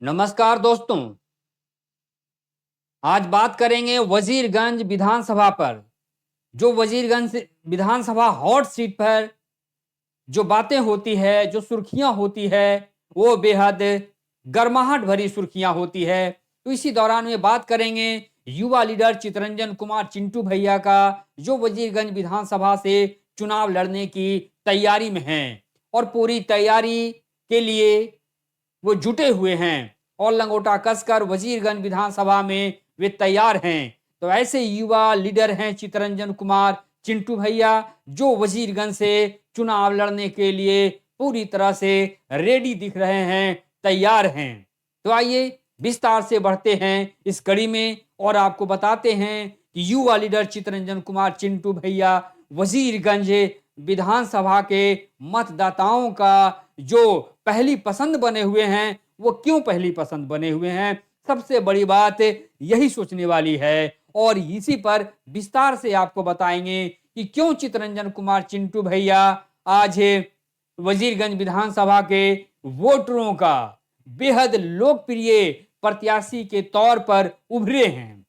नमस्कार दोस्तों। आज बात करेंगे वजीरगंज विधानसभा पर। जो वजीरगंज विधानसभा हॉट सीट पर जो बातें होती है, जो सुर्खियां होती है, वो बेहद गर्माहट भरी सुर्खियां होती है। तो इसी दौरान में बात करेंगे युवा लीडर चितरंजन कुमार चिंटू भैया का, जो वजीरगंज विधानसभा से चुनाव लड़ने की तैयारी में हैं और पूरी तैयारी के लिए वो जुटे हुए हैं और लंगोटा कसकर वजीरगंज विधानसभा में वे तैयार हैं। तो ऐसे युवा लीडर हैं चितरंजन कुमार चिंटू भैया, जो वजीरगंज से चुनाव लड़ने के लिए पूरी तरह से रेडी दिख रहे हैं, तैयार हैं। तो आइए विस्तार से बढ़ते हैं इस कड़ी में और आपको बताते हैं कि युवा लीडर चितरंजन कुमार चिंटू भैया वजीरगंज विधानसभा के मतदाताओं का जो पहली पसंद बने हुए हैं, वो क्यों पहली पसंद बने हुए हैं, सबसे बड़ी बात यही सोचने वाली है। और इसी पर विस्तार से आपको बताएंगे कि क्यों चितरंजन कुमार चिंटू भैया आज वजीरगंज विधानसभा के वोटरों का बेहद लोकप्रिय प्रत्याशी के तौर पर उभरे हैं।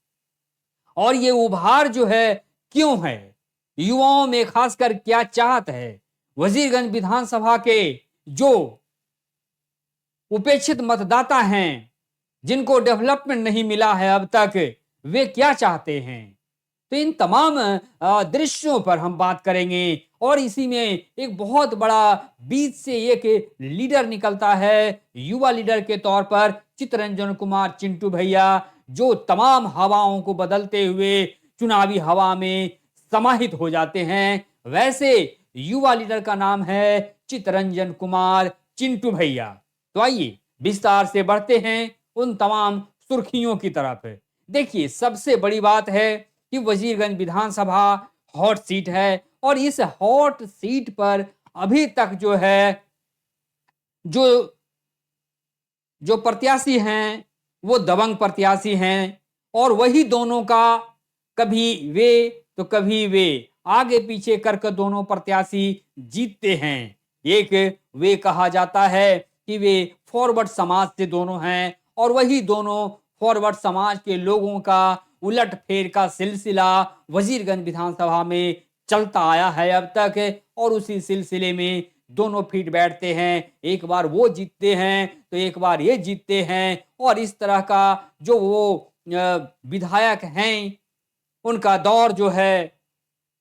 और ये उभार जो है क्यों है, युवाओं में खासकर क्या चाहत है, वजीरगंज विधानसभा के जो उपेक्षित मतदाता हैं, जिनको डेवलपमेंट नहीं मिला है अब तक, वे क्या चाहते हैं। तो इन तमाम दृश्यों पर हम बात करेंगे और इसी में एक बहुत बड़ा बीच से एक लीडर निकलता है, युवा लीडर के तौर पर चितरंजन कुमार चिंटू भैया, जो तमाम हवाओं को बदलते हुए चुनावी हवा में समाहित हो जाते हैं। वैसे युवा लीडर का नाम है चितरंजन कुमार चिंटू भैया। तो आइए विस्तार से बढ़ते हैं उन तमाम सुर्खियों की तरफ। देखिए, सबसे बड़ी बात है कि वजीरगंज विधानसभा हॉट सीट है और इस हॉट सीट पर अभी तक जो है जो जो प्रत्याशी हैं, वो दबंग प्रत्याशी हैं और वही दोनों का कभी वे तो कभी वे आगे पीछे करके दोनों प्रत्याशी जीतते हैं। एक वे कहा जाता है कि वे फॉरवर्ड समाज से दोनों हैं और वही दोनों फॉरवर्ड समाज के लोगों का उलट फेर का सिलसिला वजीरगंज विधानसभा में चलता आया है अब तक। और उसी सिलसिले में दोनों फिट बैठते हैं, एक बार वो जीतते हैं तो एक बार ये जीतते हैं और इस तरह का जो वो विधायक हैं, उनका दौर जो है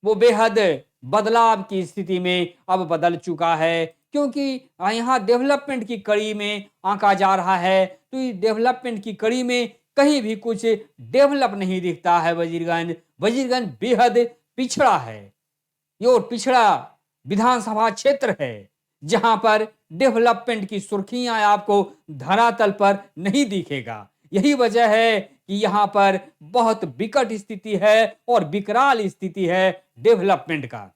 वो बेहद बदलाव की स्थिति में अब बदल चुका है, क्योंकि यहाँ डेवलपमेंट की कड़ी में आंका जा रहा है। तो इस डेवलपमेंट की कड़ी में कहीं भी कुछ डेवलप नहीं दिखता है। वजीरगंज बेहद पिछड़ा है, ये पिछड़ा विधानसभा क्षेत्र है जहां पर डेवलपमेंट की सुर्खियां आपको धरातल पर नहीं दिखेगा। यही वजह है कि यहां पर बहुत विकट स्थिति है और विकराल स्थिति है डेवलपमेंट का।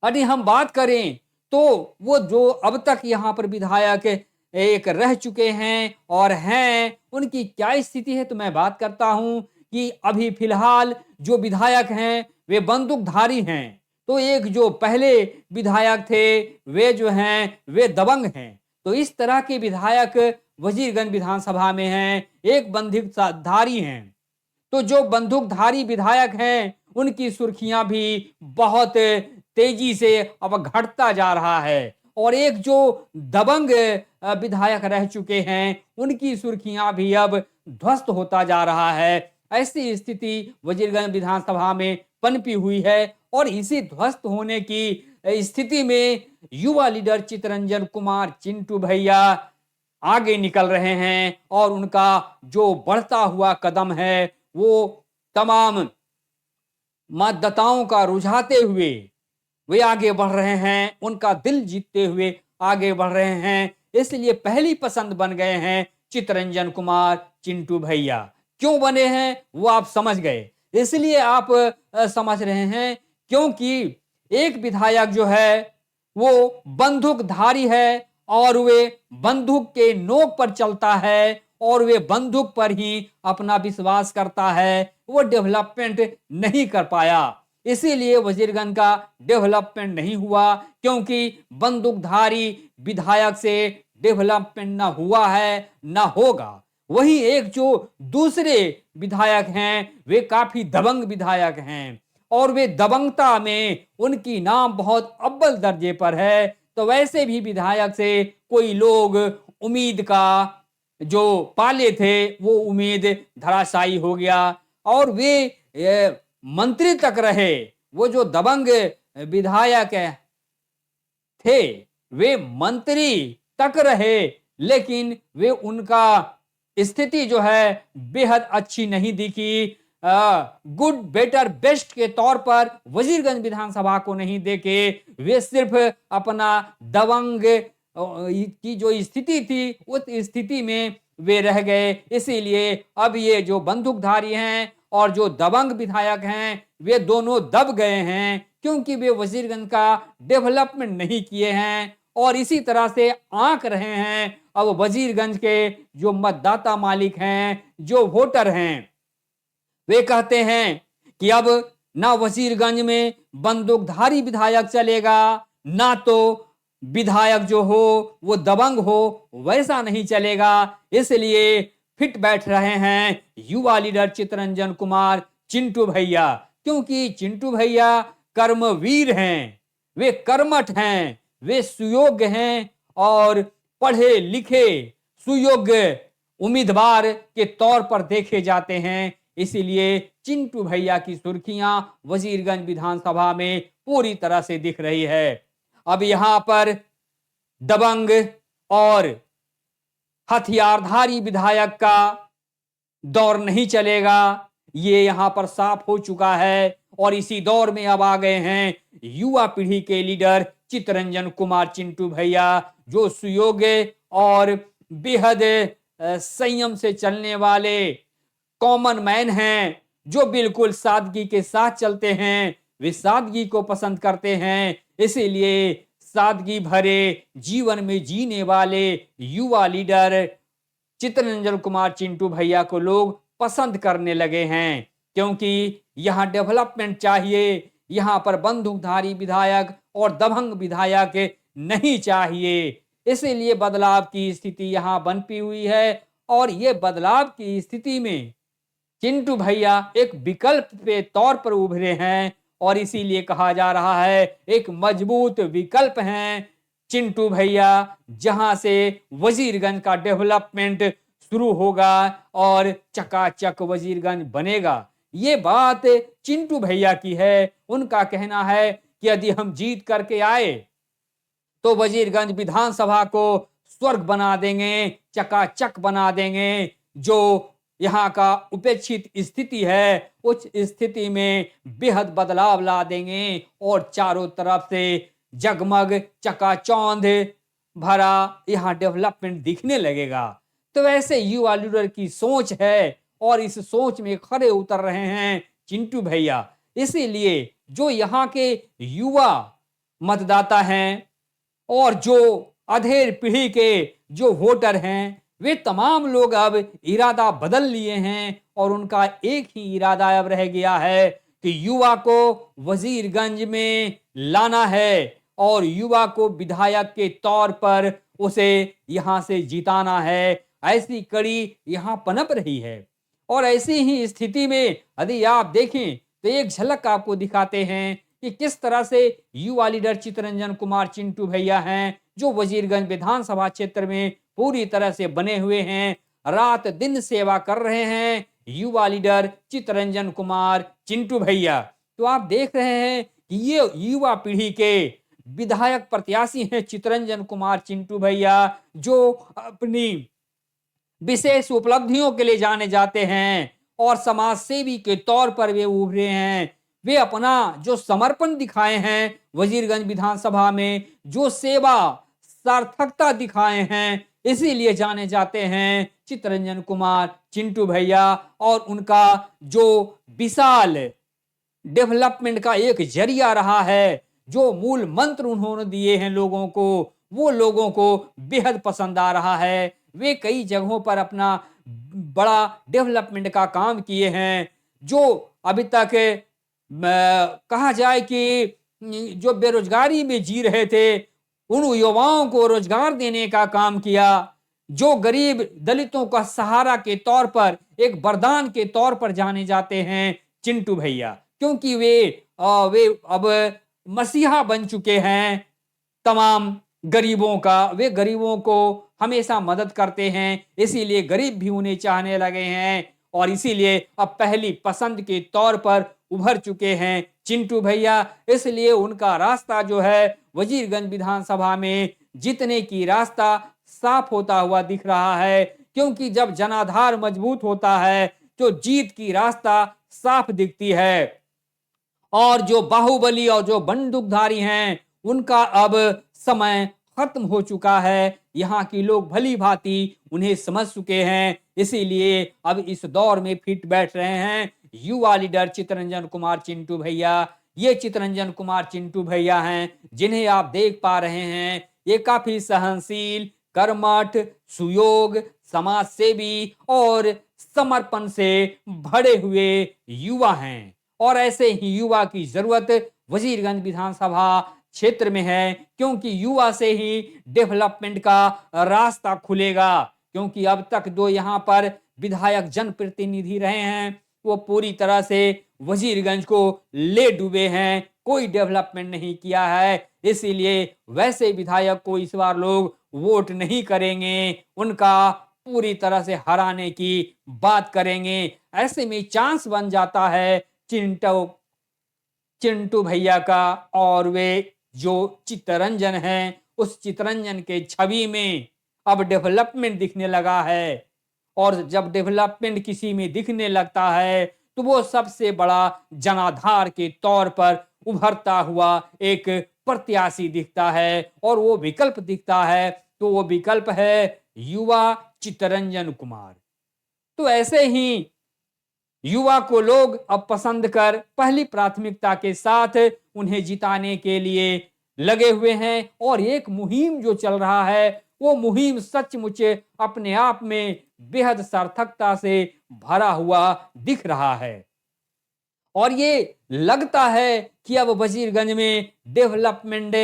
यदि हम बात करें तो वो जो अब तक यहां पर विधायक एक रह चुके हैं और हैं, उनकी क्या स्थिति है, तो मैं बात करता हूं कि अभी फिलहाल जो विधायक हैं वे बंदूकधारी हैं। तो एक जो पहले विधायक थे वे जो हैं वे दबंग हैं। तो इस तरह के विधायक वजीरगंज विधानसभा में हैं, एक बंदूकधारी हैं। तो जो बंदूकधारी विधायक हैं उनकी सुर्खियां भी बहुत तेजी से अब घटता जा रहा है और एक जो दबंग विधायक रह चुके हैं उनकी सुर्खियां भी अब ध्वस्त होता जा रहा है। ऐसी स्थिति वजीरगंज विधानसभा में पनपी हुई है और इसी ध्वस्त होने की स्थिति में युवा लीडर चितरंजन कुमार चिंटू भैया आगे निकल रहे हैं और उनका जो बढ़ता हुआ कदम है वो तमाम मतदाताओं का रुझाते हुए वे आगे बढ़ रहे हैं, उनका दिल जीतते हुए आगे बढ़ रहे हैं। इसलिए पहली पसंद बन गए हैं चितरंजन कुमार चिंटू भैया। क्यों बने हैं वो आप समझ गए, इसलिए आप समझ रहे हैं क्योंकि एक विधायक जो है वो बंदूकधारी है और वे बंदूक के नोक पर चलता है और वे बंदूक पर ही अपना विश्वास करता है। वो डेवलपमेंट नहीं कर पाया, इसीलिए वजीरगंज का डेवलपमेंट नहीं हुआ, क्योंकि बंदूकधारी विधायक से डेवलपमेंट ना हुआ है ना होगा। वहीं एक जो दूसरे विधायक हैं वे काफी दबंग विधायक हैं और वे दबंगता में उनकी नाम बहुत अव्वल दर्जे पर है। तो वैसे भी विधायक से कोई लोग उम्मीद का जो पाले थे वो उम्मीद धराशायी हो गया और वे मंत्री तक रहे। वो जो दबंग विधायक थे वे मंत्री तक रहे, लेकिन वे उनका स्थिति जो है बेहद अच्छी नहीं दिखी। गुड बेटर बेस्ट के तौर पर वजीरगंज विधानसभा को नहीं देखे, वे सिर्फ अपना दबंग की जो स्थिति थी उस स्थिति में वे रह गए। इसीलिए अब ये जो बंदूकधारी हैं और जो दबंग विधायक हैं वे दोनों दब गए हैं, क्योंकि वे वजीरगंज का डेवलपमेंट नहीं किए हैं और इसी तरह से आंक रहे हैं। अब वजीरगंज के जो मतदाता मालिक हैं, जो वोटर हैं, वे कहते हैं कि अब ना वजीरगंज में बंदूकधारी विधायक चलेगा, ना तो विधायक जो हो वो दबंग हो, वैसा नहीं चलेगा। इसलिए फिट बैठ रहे हैं युवा लीडर चितरंजन कुमार चिंटू भैया, क्योंकि चिंटू भैया कर्मवीर हैं, वे कर्मठ हैं, वे सुयोग्य हैं और पढ़े लिखे सुयोग्य उम्मीदवार के तौर पर देखे जाते हैं। इसीलिए चिंटू भैया की सुर्खियां वजीरगंज विधानसभा में पूरी तरह से दिख रही है। अब यहां पर दबंग और हथियारधारी विधायक का दौर नहीं चलेगा, ये यहां पर साफ हो चुका है और इसी दौर में अब आ गए हैं युवा पीढ़ी के लीडर चितरंजन कुमार चिंटू भैया, जो सुयोग्य और बेहद संयम से चलने वाले कॉमन मैन हैं, जो बिल्कुल सादगी के साथ चलते हैं। वे सादगी को पसंद करते हैं, इसीलिए सादगी भरे जीवन में जीने वाले युवा लीडर चितरंजन कुमार चिंटू भैया को लोग पसंद करने लगे हैं, क्योंकि यहां डेवलपमेंट चाहिए, यहां पर बंदूकधारी विधायक और दबंग विधायक नहीं चाहिए। इसीलिए बदलाव की स्थिति यहां बनती हुई है और ये बदलाव की स्थिति में चिंटू भैया एक विकल्प के तौर पर उभरे हैं और इसीलिए कहा जा रहा है एक मजबूत विकल्प हैं चिंटू भैया, जहां से वजीरगंज का डेवलपमेंट शुरू होगा और चकाचक वजीरगंज बनेगा। ये बात चिंटू भैया की है। उनका कहना है कि यदि हम जीत करके आए तो वजीरगंज विधानसभा को स्वर्ग बना देंगे, चकाचक बना देंगे। जो यहाँ का उपेक्षित स्थिति है उस स्थिति में बेहद बदलाव ला देंगे और चारों तरफ से जगमग चकाचौंध भरा यहाँ डेवलपमेंट दिखने लगेगा। तो वैसे युवा लीडर की सोच है और इस सोच में खरे उतर रहे हैं चिंटू भैया। इसीलिए जो यहाँ के युवा मतदाता हैं और जो अधेड़ पीढ़ी के जो वोटर हैं, वे तमाम लोग अब इरादा बदल लिए हैं और उनका एक ही इरादा अब रह गया है कि युवा को वजीरगंज में लाना है और युवा को विधायक के तौर पर उसे यहां से जिताना है। ऐसी कड़ी यहां पनप रही है और ऐसी ही स्थिति में यदि आप देखें तो एक झलक आपको दिखाते हैं कि किस तरह से युवा लीडर चितरंजन कुमार चिंटू भैया हैं, जो वजीरगंज विधानसभा क्षेत्र में पूरी तरह से बने हुए हैं, रात दिन सेवा कर रहे हैं युवा लीडर चितरंजन कुमार चिंटू भैया। तो आप देख रहे हैं कि ये युवा पीढ़ी के विधायक प्रत्याशी हैं चितरंजन कुमार चिंटू भैया, जो अपनी विशेष उपलब्धियों के लिए जाने जाते हैं और समाज सेवी के तौर पर वे उभरे हैं। वे अपना जो समर्पण दिखाए हैं वजीरगंज विधानसभा में, जो सेवा सार्थकता दिखाए हैं, इसीलिए जाने जाते हैं चितरंजन कुमार चिंटू भैया। और उनका जो विशाल डेवलपमेंट का एक जरिया रहा है, जो मूल मंत्र उन्होंने दिए हैं लोगों को, वो लोगों को बेहद पसंद आ रहा है। वे कई जगहों पर अपना बड़ा डेवलपमेंट का काम किए हैं। जो अभी तक कहा जाए कि जो बेरोजगारी में जी रहे थे उन युवाओं को रोजगार देने का काम किया, जो गरीब दलितों का सहारा के तौर पर, एक वरदान के तौर पर जाने जाते हैं चिंटू भैया, क्योंकि वे अब मसीहा बन चुके हैं तमाम गरीबों का। वे गरीबों को हमेशा मदद करते हैं, इसीलिए गरीब भी उन्हें चाहने लगे हैं और इसीलिए अब पहली पसंद के तौर पर उभर चुके हैं चिंटू भैया। इसलिए उनका रास्ता जो है वजीरगंज विधानसभा में जीतने की रास्ता साफ होता हुआ दिख रहा है, क्योंकि जब जनाधार मजबूत होता है तो जीत की रास्ता साफ दिखती है। और जो बाहुबली और जो बंदूकधारी हैं उनका अब समय खत्म हो चुका है। यहाँ के लोग भली भांति उन्हें समझ चुके हैं, इसीलिए अब इस दौर में फिट बैठ रहे हैं युवा लीडर चित्तरंजन कुमार चिंटू भैया। ये चित्तरंजन कुमार चिंटू भैया हैं जिन्हें आप देख पा रहे हैं। ये काफी सहनशील, कर्मठ, सुयोग, समाज सेवी और समर्पण से भरे हुए युवा हैं और ऐसे ही युवा की जरूरत वजीरगंज विधानसभा क्षेत्र में है, क्योंकि युवा से ही डेवलपमेंट का रास्ता खुलेगा। क्योंकि अब तक जो यहाँ पर विधायक जनप्रतिनिधि रहे हैं वो पूरी तरह से वजीरगंज को ले डूबे हैं, कोई डेवलपमेंट नहीं किया है। इसीलिए वैसे विधायक को इस बार लोग वोट नहीं करेंगे, उनका पूरी तरह से हराने की बात करेंगे। ऐसे में चांस बन जाता है चिंटू भैया का, और वे जो चित्तरंजन हैं उस चित्तरंजन के छवि में अब डेवलपमेंट दिखने लगा है। और जब डेवलपमेंट किसी में दिखने लगता है तो वो सबसे बड़ा जनाधार के तौर पर उभरता हुआ एक प्रत्याशी दिखता है, और वो विकल्प दिखता है तो वो विकल्प है युवा चित्तरंजन कुमार। तो ऐसे ही युवा को लोग अब पसंद कर पहली प्राथमिकता के साथ उन्हें जिताने के लिए लगे हुए हैं। और एक मुहिम जो चल रहा है वो मुहिम सचमुच अपने आप में बेहद सार्थकता से भरा हुआ दिख रहा है। और ये लगता है कि अब वजीरगंज में डेवलपमेंट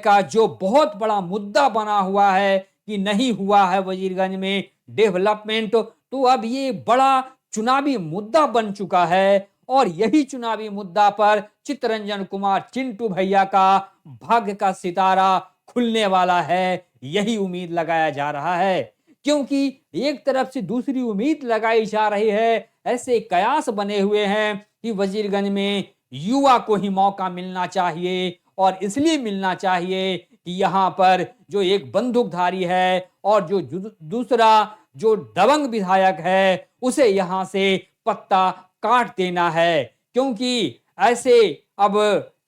का जो बहुत बड़ा मुद्दा बना हुआ है कि नहीं हुआ है वजीरगंज में डेवलपमेंट, तो अब ये बड़ा चुनावी मुद्दा बन चुका है। और यही चुनावी मुद्दा पर चित्तरंजन कुमार चिंटू भैया का भाग्य का सितारा खुलने वाला है, यही उम्मीद लगाया जा रहा है। क्योंकि एक तरफ से दूसरी उम्मीद लगाई जा रही है, ऐसे कयास बने हुए हैं कि वजीरगंज में युवा को ही मौका मिलना चाहिए, और इसलिए मिलना चाहिए कि यहाँ पर जो एक बंदूकधारी है और जो दूसरा जो दबंग विधायक है उसे यहाँ से पत्ता काट देना है। क्योंकि ऐसे अब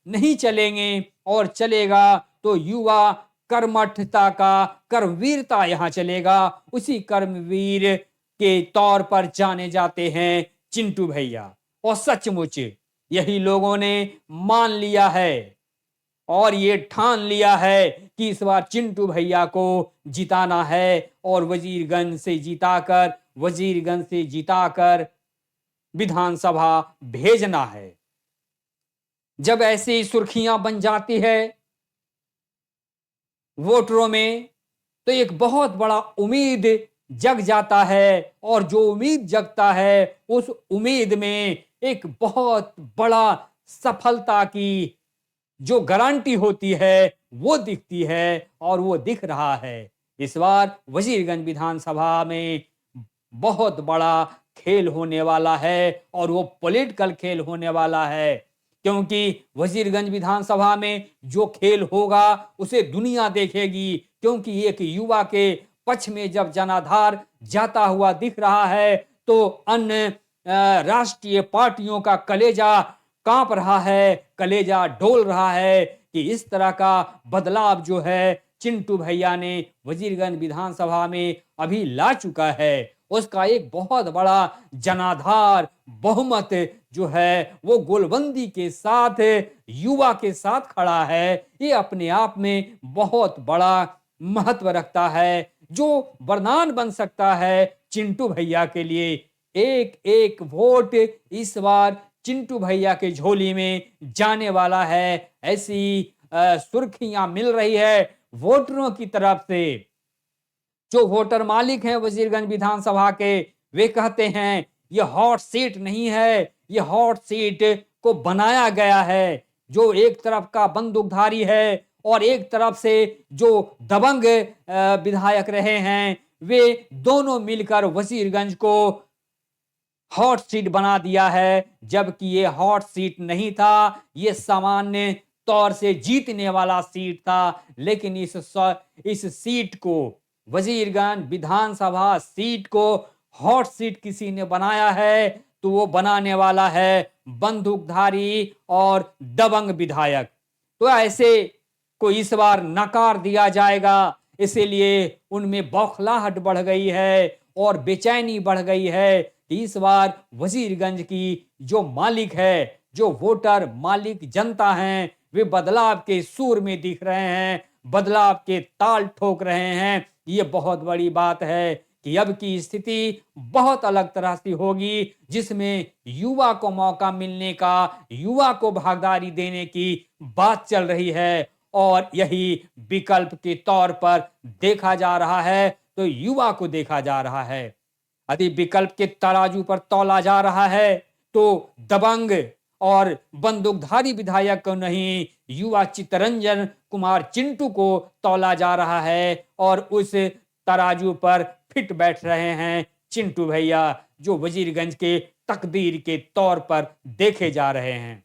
नहीं चलेंगे, और चलेगा तो युवा कर्मठता का, कर्मवीरता यहाँ चलेगा। उसी कर्मवीर के तौर पर जाने जाते हैं चिंटू भैया, और सचमुच यही लोगों ने मान लिया है और ये ठान लिया है कि इस बार चिंटू भैया को जिताना है, और वजीरगंज से जिताकर विधानसभा भेजना है। जब ऐसी सुर्खियां बन जाती है वोटरों में तो एक बहुत बड़ा उम्मीद जग जाता है, और जो उम्मीद जगता है उस उम्मीद में एक बहुत बड़ा सफलता की जो गारंटी होती है वो दिखती है, और वो दिख रहा है। इस बार वजीरगंज विधानसभा में बहुत बड़ा खेल होने वाला है, और वो पॉलिटिकल खेल होने वाला है। क्योंकि वजीरगंज विधानसभा में जो खेल होगा उसे दुनिया देखेगी, क्योंकि एक युवा के पक्ष में जब जनाधार जाता हुआ दिख रहा है तो अन्य राष्ट्रीय पार्टियों का कलेजा कांप रहा है, कलेजा डोल रहा है कि इस तरह का बदलाव जो है चिंटू भैया ने वजीरगंज विधानसभा में अभी ला चुका है, उसका एक बहुत बड़ा जनाधार बहुमत जो है वो गोलबंदी के साथ युवा के साथ खड़ा है। ये अपने आप में बहुत बड़ा महत्व रखता है, जो वरदान बन सकता है चिंटू भैया के लिए। एक एक वोट इस बार चिंटू भैया के झोली में जाने वाला है, ऐसी सुर्खियां मिल रही है। वोटरों की तरफ से। जो वोटर मालिक हैं वजीरगंज विधानसभा के, वे कहते हैं ये हॉट सीट नहीं है, ये हॉट सीट को बनाया गया है। जो एक तरफ का बंदूकधारी है और एक तरफ से जो दबंग विधायक रहे हैं, वे दोनों मिलकर वजीरगंज को हॉट सीट बना दिया है, जबकि ये हॉट सीट नहीं था, ये सामान्य तौर से जीतने वाला सीट था। लेकिन इस सीट को, वजीरगंज विधानसभा सीट को हॉट सीट किसी ने बनाया है, तो वो बनाने वाला है बंदूकधारी और दबंग विधायक। तो ऐसे को इस बार नकार दिया जाएगा, इसीलिए उनमें बौखलाहट बढ़ गई है और बेचैनी बढ़ गई है कि इस बार वजीरगंज की जो मालिक है, जो वोटर मालिक जनता हैं, वे बदलाव के सूर में दिख रहे हैं, बदलाव के ताल ठोक रहे हैं। ये बहुत बड़ी बात है कि अब की स्थिति बहुत अलग तरह से होगी, जिसमें युवा को मौका मिलने का, युवा को भागीदारी देने की बात चल रही है और यही विकल्प के तौर पर देखा जा रहा है। तो युवा को देखा जा रहा है। यदि विकल्प के तराजू पर तौला जा रहा है, तो दबंग और बंदूकधारी विधायक को नहीं, युवा चितरंजन कुमार चिंटू को तौला जा रहा है और उस तराजू पर फिट बैठ रहे हैं चिंटू भैया, जो वजीरगंज के तकदीर के तौर पर देखे जा रहे हैं।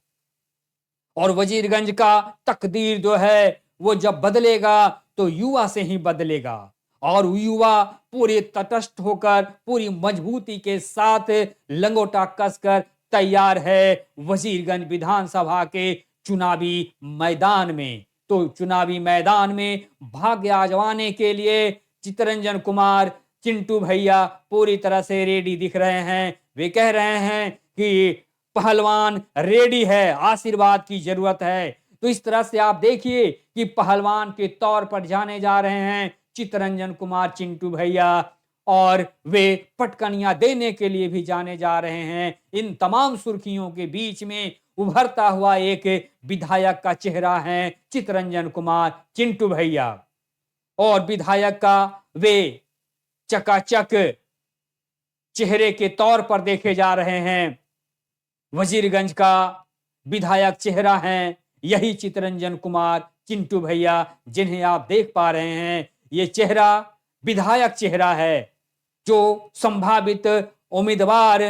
और वजीरगंज का तकदीर जो है वो जब बदलेगा तो युवा से ही बदलेगा, और युवा पूरे तटस्थ होकर, पूरी मजबूती के साथ लंगोटा कसकर तैयार है वजीरगंज विधानसभा के चुनावी मैदान में। तो चुनावी मैदान में भाग्य आजमाने के लिए चितरंजन कुमार चिंटू भैया पूरी तरह से रेडी दिख रहे हैं। वे कह रहे हैं कि पहलवान रेडी है, आशीर्वाद की जरूरत है। तो इस तरह से आप देखिए कि पहलवान के तौर पर जाने जा रहे हैं चितरंजन कुमार चिंटू भैया, और वे पटकनियां देने के लिए भी जाने जा रहे हैं। इन तमाम सुर्खियों के बीच में उभरता हुआ एक विधायक का चेहरा है चितरंजन कुमार चिंटू भैया, और विधायक का वे चकाचक चेहरे के तौर पर देखे जा रहे हैं। वजीरगंज का विधायक चेहरा है यही चितरंजन कुमार चिंटू भैया, जिन्हें आप देख पा रहे हैं। ये चेहरा विधायक चेहरा है, जो संभावित उम्मीदवार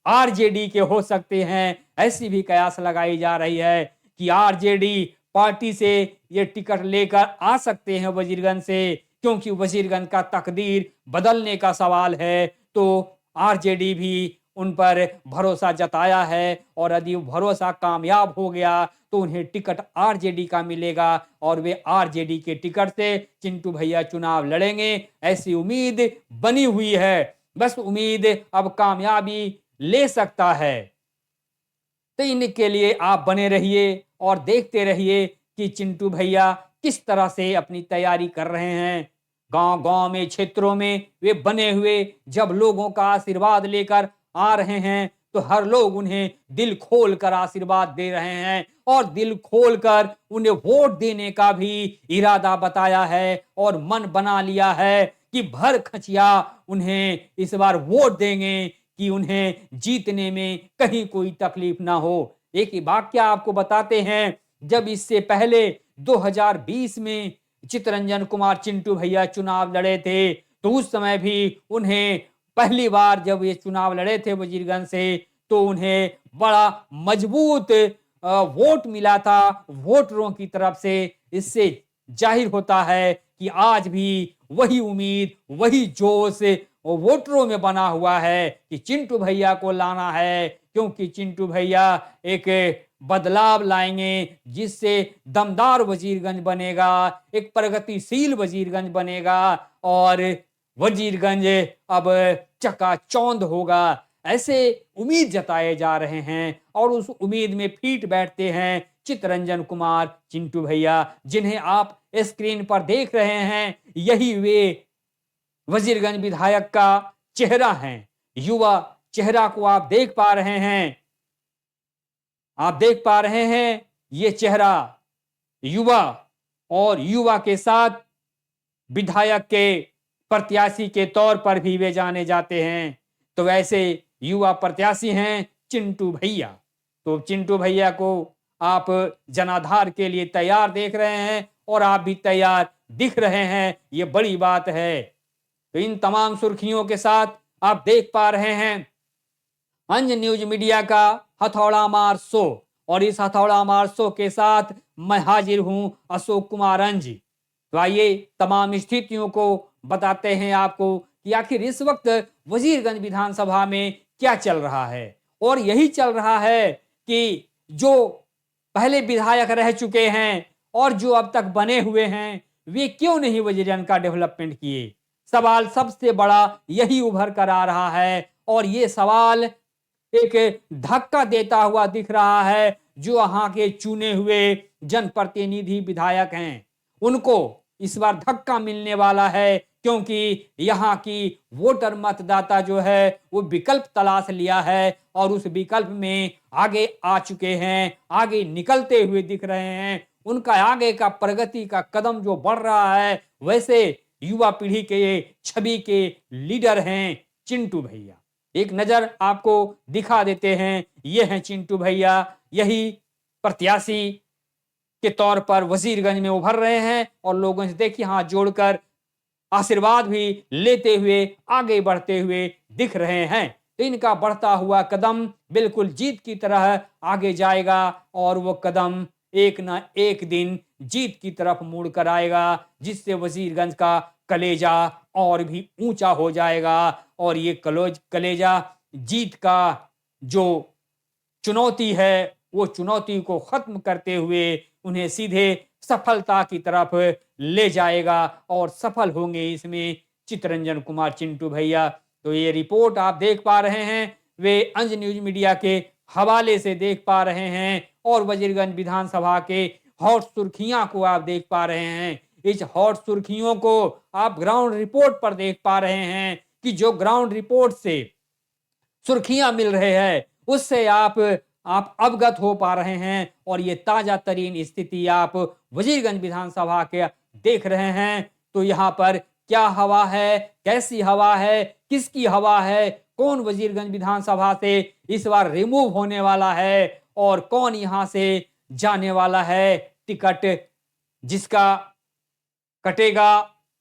आरजेडी के हो सकते हैं। ऐसी भी कयास लगाई जा रही है कि आरजेडी पार्टी से ये टिकट लेकर आ सकते हैं वजीरगंज से, क्योंकि वजीरगंज का तकदीर बदलने का सवाल है। तो आरजेडी भी उन पर भरोसा जताया है, और यदि भरोसा कामयाब हो गया तो उन्हें टिकट आरजेडी का मिलेगा और वे आरजेडी के टिकट से चिंटू भैया चुनाव लड़ेंगे, ऐसी उम्मीद बनी हुई है। बस उम्मीद अब कामयाबी ले सकता है। तो इनके लिए आप बने रहिए और देखते रहिए कि चिंटू भैया किस तरह से अपनी तैयारी कर रहे हैं। गांव गांव में, क्षेत्रों में वे बने हुए जब लोगों का आशीर्वाद लेकर आ रहे हैं, तो हर लोग उन्हें दिल खोल कर आशीर्वाद दे रहे हैं और दिल खोल कर उन्हें वोट देने का भी इरादा बताया है और मन बना लिया है कि भर खचिया उन्हें इस बार वोट देंगे कि उन्हें जीतने में कहीं कोई तकलीफ ना हो। एक ही वाक्य आपको बताते हैं, जब इससे पहले 2020 में चितरंजन कुमार चिंटू भैया चुनाव लड़े थे, तो उस समय भी उन्हें पहली बार जब ये चुनाव लड़े थे वजीरगंज से, तो उन्हें बड़ा मजबूत वोट मिला था वोटरों की तरफ से। इससे जाहिर होता है कि आज भी वही उम्मीद, वही जोश वोटरों में बना हुआ है कि चिंटू भैया को लाना है, क्योंकि चिंटू भैया एक बदलाव लाएंगे जिससे दमदार वजीरगंज बनेगा, एक प्रगतिशील वजीरगंज बनेगा और वजीरगंज अब चकाचौंध होगा। ऐसे उम्मीद जताए जा रहे हैं और उस उम्मीद में फीट बैठते हैं चितरंजन कुमार चिंटू भैया, जिन्हें आप स्क्रीन पर देख रहे हैं। यही वे वजीरगंज विधायक का चेहरा है। युवा चेहरा को आप देख पा रहे हैं, आप देख पा रहे हैं ये चेहरा युवा, और युवा के साथ विधायक के प्रत्याशी के तौर पर भी वे जाने जाते हैं। तो वैसे युवा प्रत्याशी हैं चिंटू भैया। तो चिंटू भैया को आप जनाधार के लिए तैयार देख रहे हैं और आप भी तैयार दिख रहे हैं, ये बड़ी बात है। तो इन तमाम सुर्खियों के साथ आप देख पा रहे हैं अंज न्यूज मीडिया का हथौड़ा मार शो, और इस हथौड़ा मार शो के साथ मैं हाजिर हूं अशोक कुमार अंज। तो आइए तमाम स्थितियों को बताते हैं आपको कि आखिर इस वक्त वजीरगंज विधानसभा में क्या चल रहा है। और यही चल रहा है कि जो पहले विधायक रह चुके हैं और जो अब तक बने हुए हैं, वे क्यों नहीं वजीरगंज का डेवलपमेंट किए। सवाल सबसे बड़ा यही उभर कर आ रहा है, और ये सवाल एक धक्का देता हुआ दिख रहा है जो यहाँ के चुने हुए जनप्रतिनिधि विधायक हैं, उनको इस बार धक्का मिलने वाला है, क्योंकि यहाँ की वोटर मतदाता जो है वो विकल्प तलाश लिया है और उस विकल्प में आगे आ चुके हैं, आगे निकलते हुए दिख रहे हैं। उनका आगे का प्रगति का कदम जो बढ़ रहा है, वैसे युवा पीढ़ी के छवि के लीडर हैं चिंटू भैया। एक नजर आपको दिखा देते हैं, ये हैं चिंटू भैया, यही प्रत्याशी के तौर पर वजीरगंज में उभर रहे हैं और लोगों से देखिए हाथ जोड़कर आशीर्वाद भी लेते हुए आगे बढ़ते हुए दिख रहे हैं। इनका बढ़ता हुआ कदम बिल्कुल जीत की तरह आगे जाएगा और वो कदम एक ना एक दिन जीत की तरफ मुड़ कर आएगा, जिससे वजीरगंज का कलेजा और भी ऊंचा हो जाएगा। और ये कलेजा जीत का जो चुनौती है, वो चुनौती को खत्म करते हुए उन्हें सीधे सफलता की तरफ ले जाएगा और सफल होंगे इसमें चितरंजन कुमार चिंटू भैया। तो ये रिपोर्ट आप देख पा रहे हैं, वे अंज न्यूज मीडिया के हवाले से देख पा रहे हैं और वजीरगंज विधानसभा के हॉट सुर्खियां को आप देख पा रहे हैं। इस हॉट सुर्खियों को आप ग्राउंड रिपोर्ट पर देख पा रहे हैं कि जो ग्राउंड रिपोर्ट से सुर्खियां मिल रहे हैं उससे आप अवगत हो पा रहे हैं। और ये ताजा तरीन स्थिति आप वजीरगंज विधानसभा के देख रहे हैं। तो यहाँ पर क्या हवा है, कैसी हवा है, किसकी हवा है, कौन वजीरगंज विधानसभा से इस बार रिमूव होने वाला है और कौन यहाँ से जाने वाला है। टिकट जिसका कटेगा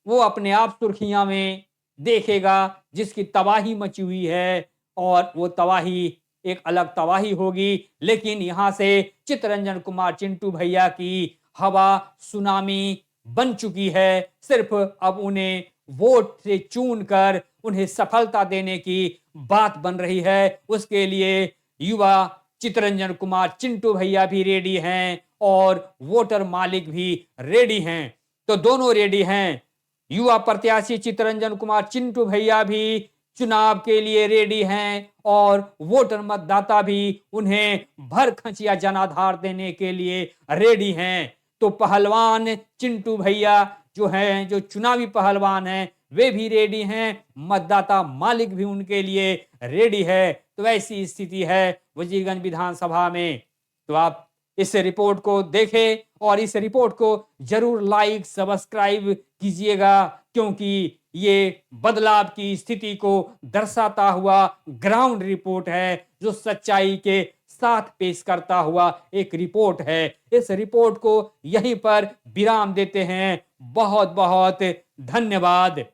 वो अपने आप सुर्खियां में देखेगा, जिसकी तबाही मची हुई है, और वो तबाही एक अलग तबाही होगी। लेकिन यहां से चितरंजन कुमार चिंटू भैया की हवा सुनामी बन चुकी है। सिर्फ अब उन्हें वोट से चुन कर उन्हें सफलता देने की बात बन रही है। उसके लिए युवा चितरंजन कुमार चिंटू भैया भी रेडी हैं और वोटर मालिक भी रेडी हैं। तो दोनों रेडी हैं। युवा प्रत्याशी चितरंजन कुमार चिंटू भैया भी चुनाव के लिए रेडी हैं और वोटर मतदाता भी उन्हें भर खचिया जनाधार देने के लिए रेडी हैं। तो पहलवान चिंटू भैया जो हैं, जो चुनावी पहलवान हैं, वे भी रेडी हैं, मतदाता मालिक भी उनके लिए रेडी है। तो ऐसी स्थिति है वजीरगंज विधानसभा में। तो आप इस रिपोर्ट को देखें और इस रिपोर्ट को जरूर लाइक सब्सक्राइब कीजिएगा, क्योंकि ये बदलाव की स्थिति को दर्शाता हुआ ग्राउंड रिपोर्ट है, जो सच्चाई के साथ पेश करता हुआ एक रिपोर्ट है। इस रिपोर्ट को यहीं पर विराम देते हैं। बहुत बहुत धन्यवाद।